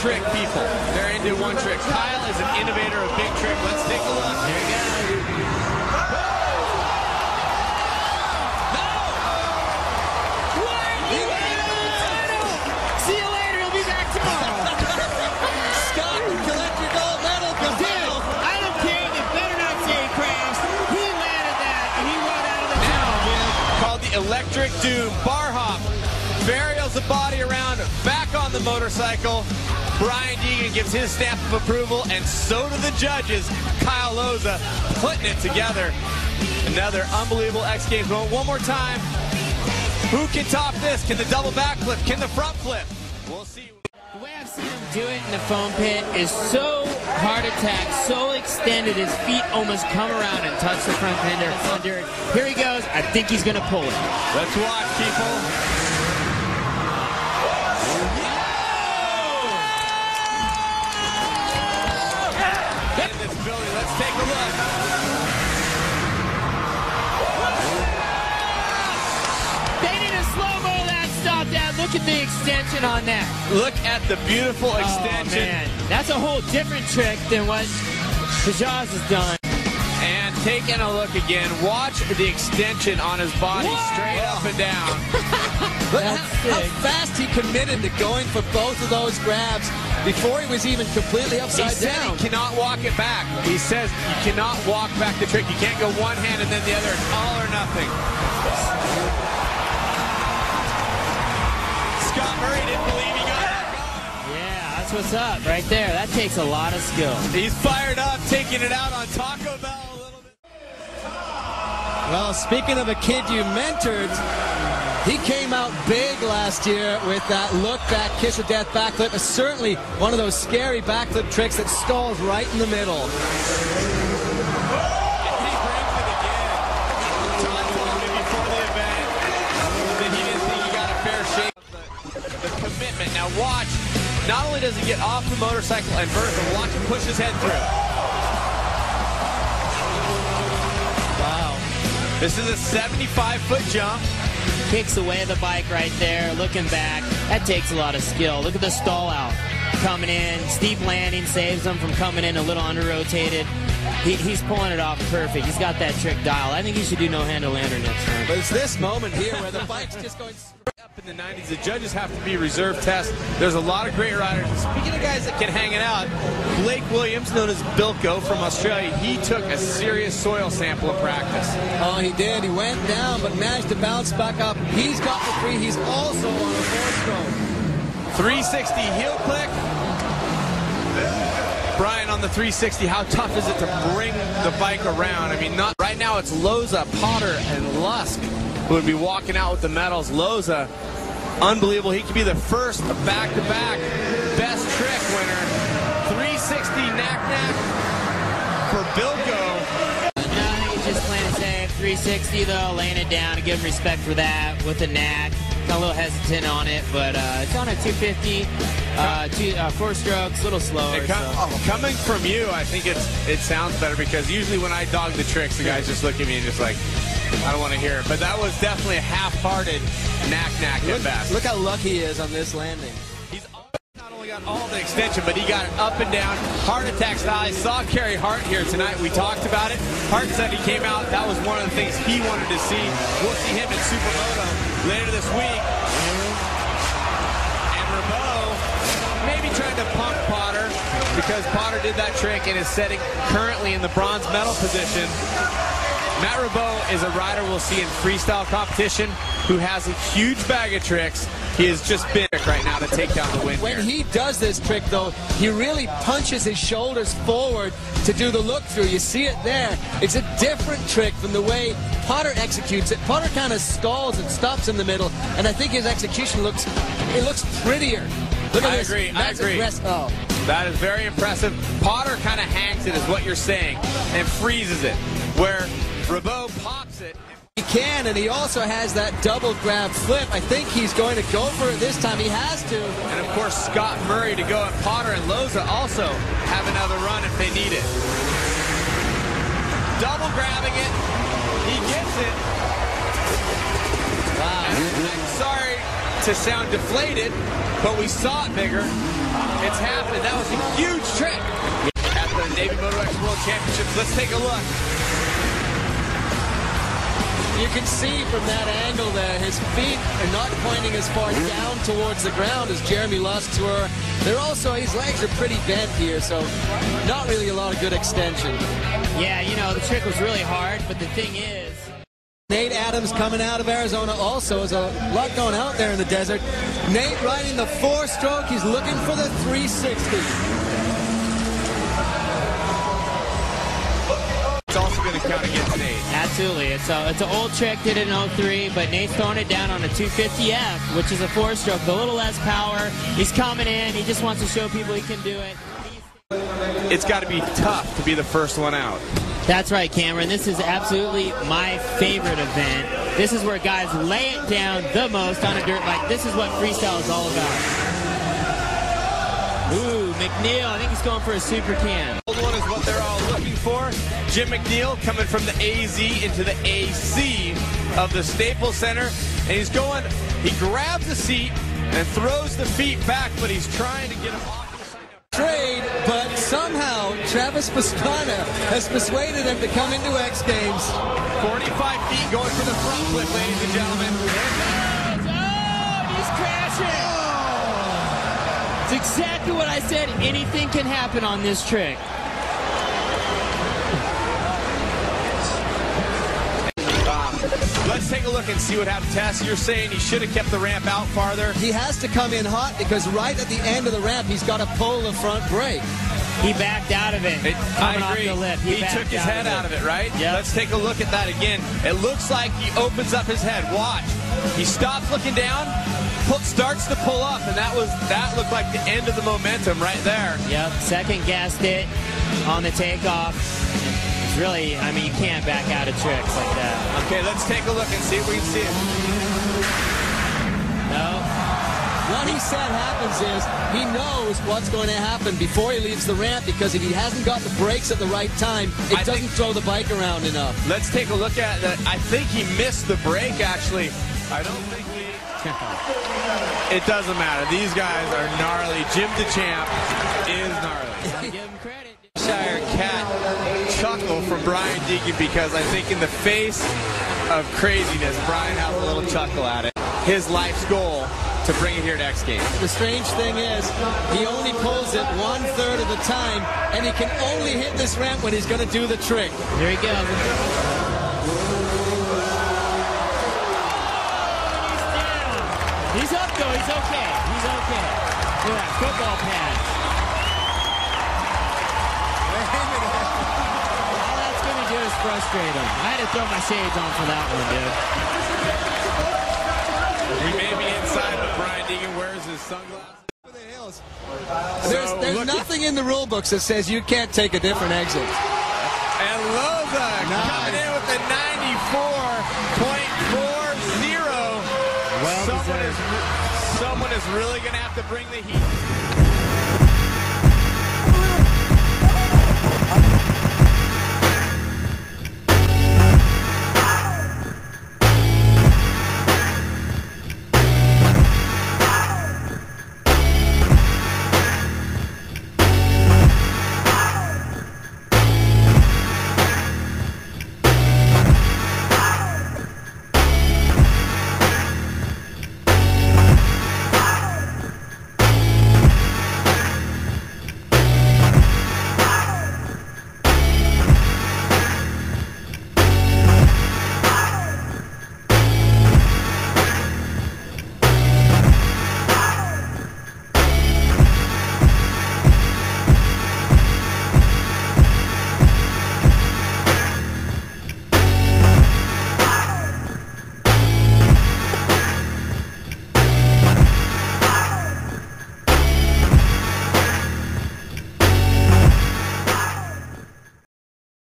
trick people. They're into one trick. Kyle is an innovator of big trick. Let's take a look. Here you go. No! What? He won the title! See you later. He'll be back tomorrow. Scott, collect your gold medal. Dude, I don't care. They better not say he crashed. He landed that, and he rode out of the tunnel, dude. Called the Electric Doom. Bar hop. Varials the body around, back on the motorcycle. Brian Deegan gives his stamp of approval, and so do the judges. Kyle Loza putting it together. Another unbelievable X Games moment. One more time. Who can top this? Can the double backflip? Can the front flip? We'll see. The way I've seen him do it in the foam pit is so heart attack, so extended, his feet almost come around and touch the front fender. Here he goes. I think he's going to pull it. Let's watch, people. Let's take a look. They need to slow-mo that stop down. Look at the extension on that. Look at the beautiful extension. Man. That's a whole different trick than what Pajaz has done. And taking a look again, watch the extension on his body. Whoa! Straight up and down. Look how fast he committed to going for both of those grabs before he was even completely upside down. He cannot walk it back. He says you cannot walk back the trick. You can't go one hand and then the other. It's all or nothing. Scott Murray didn't believe he got it. Yeah, that's what's up right there. That takes a lot of skill. He's fired up, taking it out on Taco Bell a little bit. Well, speaking of a kid you mentored, he came out big last year with that look back, kiss of death backflip. It's certainly one of those scary backflip tricks that stalls right in the middle. And he brings it again. Todd told me before the event that he didn't think he got a fair shake of the commitment. Now watch, not only does he get off the motorcycle and Bertha, watch him push his head through. Wow. This is a 75-foot jump. Kicks away the bike right there, looking back. That takes a lot of skill. Look at the stall out. Coming in, steep landing, saves him from coming in a little under-rotated. He's pulling it off perfect. He's got that trick dialed. I think he should do no-hander lander next time. But it's this moment here where the bike's just going straight Up in the 90s, the judges have to be reserve tests. There's a lot of great riders. Speaking of guys that can hang it out, Blake Williams, known as Bilko from Australia, he took a serious soil sample in practice. Oh, he did. He went down, but managed to bounce back up. He's got the three. He's also on a four-stroke. 360 heel click. Brian, on the 360, how tough is it to bring the bike around? I mean, not right now. It's Loza, Potter, and Lusk who would be walking out with the medals. Loza, unbelievable. He could be the first back-to-back best trick winner. 360 knack for Bilko. No, I think he's just playing it safe. 360 though, laying it down to give him respect for that with the knack. Got a little hesitant on it, but it's on a 250, four strokes, a little slower. Coming from you, I think it sounds better, because usually when I dog the tricks, the guys just look at me and just like, I don't want to hear it. But that was definitely a half-hearted knack at best. Look how lucky he is on this landing. He's not only got all the extension, but he got it up and down. Heart attack style. I saw Kerry Hart here tonight. We talked about it. Hart said he came out. That was one of the things he wanted to see. We'll see him in Supermoto later this week. And Rameau maybe trying to pump Potter, because Potter did that trick and is sitting currently in the bronze medal position. Matt Rameau is a rider we'll see in freestyle competition who has a huge bag of tricks. He has just been right now to take down the win. When here. he does this trick, though, he really punches his shoulders forward to do the look-through. You see it there. It's a different trick from the way Potter executes it. Potter kind of stalls and stops in the middle, and I think his execution looks prettier. Look at this. I agree. Oh. That is very impressive. Potter kind of hangs it, is what you're saying, and freezes it, where Rameau pops it. He can, and he also has that double grab flip. I think he's going to go for it this time. He has to. And of course, Scott Murray to go at Potter, and Loza also have another run if they need it. Double grabbing it. He gets it. Wow. I'm sorry to sound deflated, but we saw it bigger. It's happening. That was a huge trick. At the Navy Moto X World Championships. Let's take a look. You can see from that angle there, his feet are not pointing as far down towards the ground as Jeremy Lusk's were. They're also, his legs are pretty bent here, so not really a lot of good extension. Yeah, you know, the trick was really hard, but the thing is... Nate Adams coming out of Arizona also. There's a lot going out there in the desert. Nate riding the 4-stroke. He's looking for the 360. It's also going to count against Nate. Absolutely. It's an old trick, did it in 03, but Nate's throwing it down on a 250F, which is a 4-stroke, a little less power. He's coming in. He just wants to show people he can do it. It's got to be tough to be the first one out. That's right, Cameron. This is absolutely my favorite event. This is where guys lay it down the most on a dirt bike. This is what freestyle is all about. Ooh, McNeil, I think he's going for a super cam. Old one is what they're all looking for. Jim McNeil coming from the AZ into the AC of the Staples Center. And he's going, he grabs the seat and throws the feet back, but he's trying to get him off the side. Trade, but somehow Travis Pastrana has persuaded him to come into X Games. 45 feet going for the front flip, ladies and gentlemen. Oh, he's crashing. It's exactly what I said. Anything can happen on this trick. Let's take a look and see what happened. Tess, you're saying he should have kept the ramp out farther. He has to come in hot because right at the end of the ramp, he's got to pull the front brake. He backed out of it. I agree. Off the lip. He took his head out of it, right? Yep. Let's take a look at that again. It looks like he opens up his head. Watch. He stops looking down, starts to pull up, and that looked like the end of the momentum right there. Yep. Second guessed it on the takeoff. It's really, I mean, you can't back out of tricks like that. Okay, let's take a look and see if we can see it. No. What he said happens is he knows what's going to happen before he leaves the ramp, because if he hasn't got the brakes at the right time, it doesn't throw the bike around enough. Let's take a look at that. I think he missed the brake, actually. I don't think it doesn't matter. These guys are gnarly. Jim DeChamp is gnarly. Give him credit. Shire Cat chuckle from Brian Deacon, because I think in the face of craziness, Brian has a little chuckle at it. His life's goal to bring it here to X Games. The strange thing is, he only pulls it 1/3 of the time, and he can only hit this ramp when he's going to do the trick. Here he goes. He's up though, he's okay. He's okay. Look at that football pad. All that's gonna do is frustrate him. I had to throw my shades on for that one, dude. We may be inside, but Brian Deacon wears his sunglasses. There's nothing in the rule books that says you can't take a different exit. And Loza coming in with the 94.40. Someone is really going to have to bring the heat.